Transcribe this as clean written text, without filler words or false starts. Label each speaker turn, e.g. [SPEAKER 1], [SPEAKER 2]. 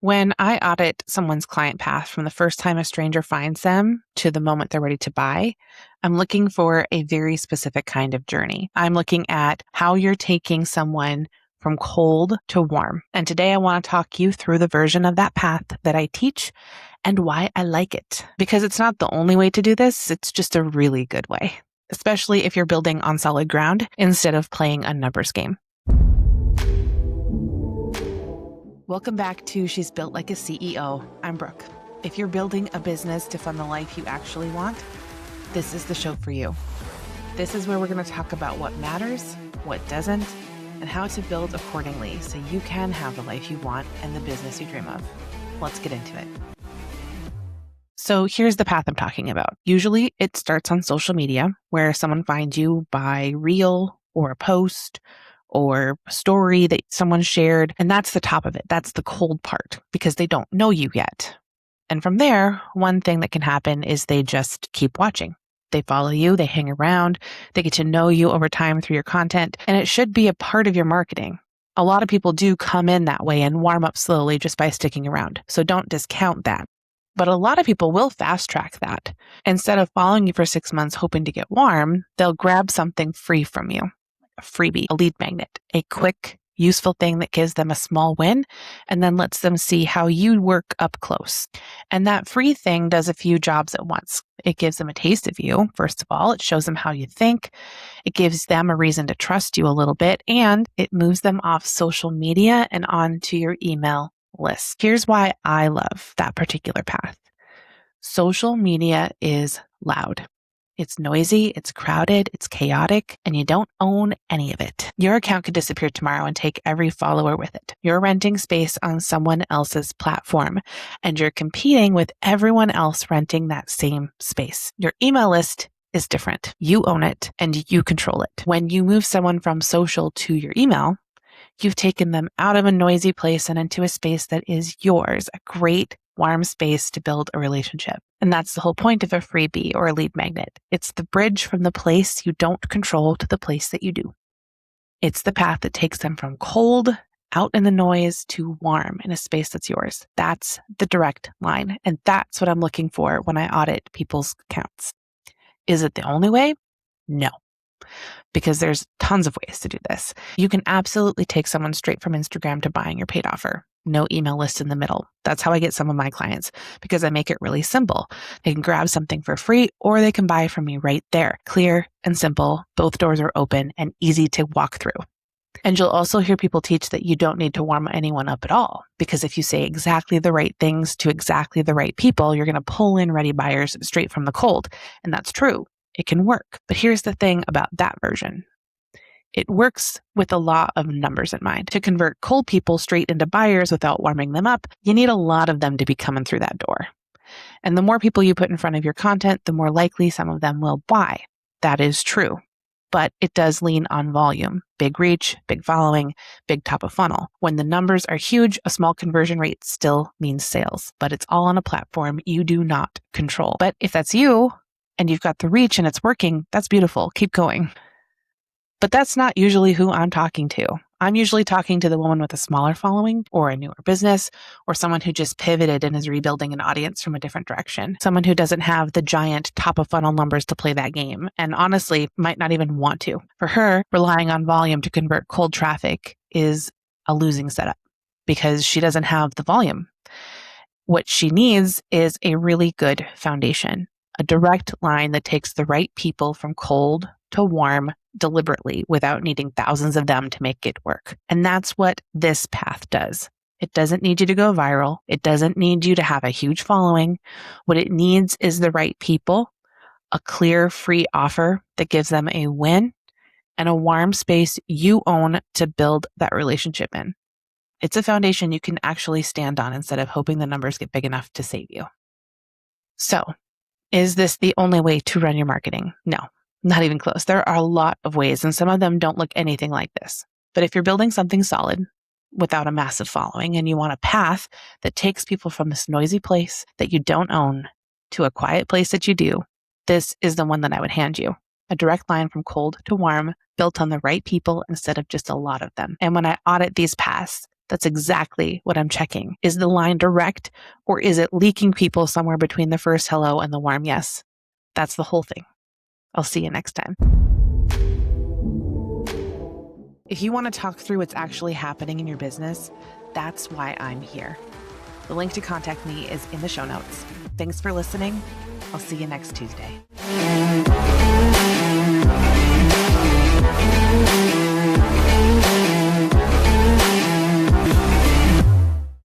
[SPEAKER 1] When I audit someone's client path from the first time a stranger finds them to the moment they're ready to buy, I'm looking for a very specific kind of journey. I'm looking at how you're taking someone from cold to warm. And today I want to talk you through the version of that path that I teach and why I like it. Because it's not the only way to do this, it's just a really good way, especially if you're building on solid ground instead of playing a numbers game. Welcome back to She's Built Like a CEO. I'm Brooke. If you're building a business to fund the life you actually want, this is the show for you. This is where we're going to talk about what matters, what doesn't, and how to build accordingly so you can have the life you want and the business you dream of. Let's get into it. So here's the path I'm talking about. Usually it starts on social media where someone finds you by reel or a post or a story that someone shared. And that's the top of it. That's the cold part because they don't know you yet. And from there, one thing that can happen is they just keep watching. They follow you, they hang around, they get to know you over time through your content, and it should be a part of your marketing. A lot of people do come in that way and warm up slowly just by sticking around. So don't discount that. But a lot of people will fast track that. Instead of following you for 6 months hoping to get warm, they'll grab something free from you. A freebie, a lead magnet, a quick, useful thing that gives them a small win and then lets them see how you work up close. And that free thing does a few jobs at once. It gives them a taste of you. First of all, it shows them how you think. It gives them a reason to trust you a little bit, and it moves them off social media and onto your email list. Here's why I love that particular path. Social media is loud. It's noisy, it's crowded, it's chaotic, and you don't own any of it. Your account could disappear tomorrow and take every follower with it. You're renting space on someone else's platform, and you're competing with everyone else renting that same space. Your email list is different. You own it, and you control it. When you move someone from social to your email, you've taken them out of a noisy place and into a space that is yours, a great warm space to build a relationship. And that's the whole point of a freebie or a lead magnet. It's the bridge from the place you don't control to the place that you do. It's the path that takes them from cold, out in the noise, to warm in a space that's yours. That's the direct line. And that's what I'm looking for when I audit people's accounts. Is it the only way? No. Because there's tons of ways to do this. You can absolutely take someone straight from Instagram to buying your paid offer. No email list in the middle. That's how I get some of my clients because I make it really simple. They can grab something for free or they can buy from me right there. Clear and simple. Both doors are open and easy to walk through. And you'll also hear people teach that you don't need to warm anyone up at all because if you say exactly the right things to exactly the right people, you're going to pull in ready buyers straight from the cold. And that's true. It can work. But here's the thing about that version. It works with a lot of numbers in mind. To convert cold people straight into buyers without warming them up, you need a lot of them to be coming through that door. And the more people you put in front of your content, the more likely some of them will buy. That is true. But it does lean on volume. Big reach, big following, big top of funnel. When the numbers are huge, a small conversion rate still means sales. But it's all on a platform you do not control. But if that's you, and you've got the reach and it's working, that's beautiful. Keep going. But that's not usually who I'm talking to. I'm usually talking to the woman with a smaller following or a newer business or someone who just pivoted and is rebuilding an audience from a different direction. Someone who doesn't have the giant top of funnel numbers to play that game and honestly might not even want to. For her, relying on volume to convert cold traffic is a losing setup because she doesn't have the volume. What she needs is a really good foundation. A direct line that takes the right people from cold to warm deliberately without needing thousands of them to make it work. And that's what this path does. It doesn't need you to go viral. It doesn't need you to have a huge following. What it needs is the right people, a clear free offer that gives them a win, and a warm space you own to build that relationship in. It's a foundation you can actually stand on instead of hoping the numbers get big enough to save you. So, is this the only way to run your marketing? No, not even close. There are a lot of ways, and some of them don't look anything like this. But if you're building something solid without a massive following and you want a path that takes people from this noisy place that you don't own to a quiet place that you do, this is the one that I would hand you. A direct line from cold to warm, built on the right people instead of just a lot of them. And when I audit these paths, That's exactly what I'm checking. Is the line direct, or is it leaking people somewhere between the first hello and the warm yes? That's the whole thing. I'll see you next time. If you want to talk through what's actually happening in your business, that's why I'm here. The link to contact me is in the show notes. Thanks for listening. I'll see you next Tuesday.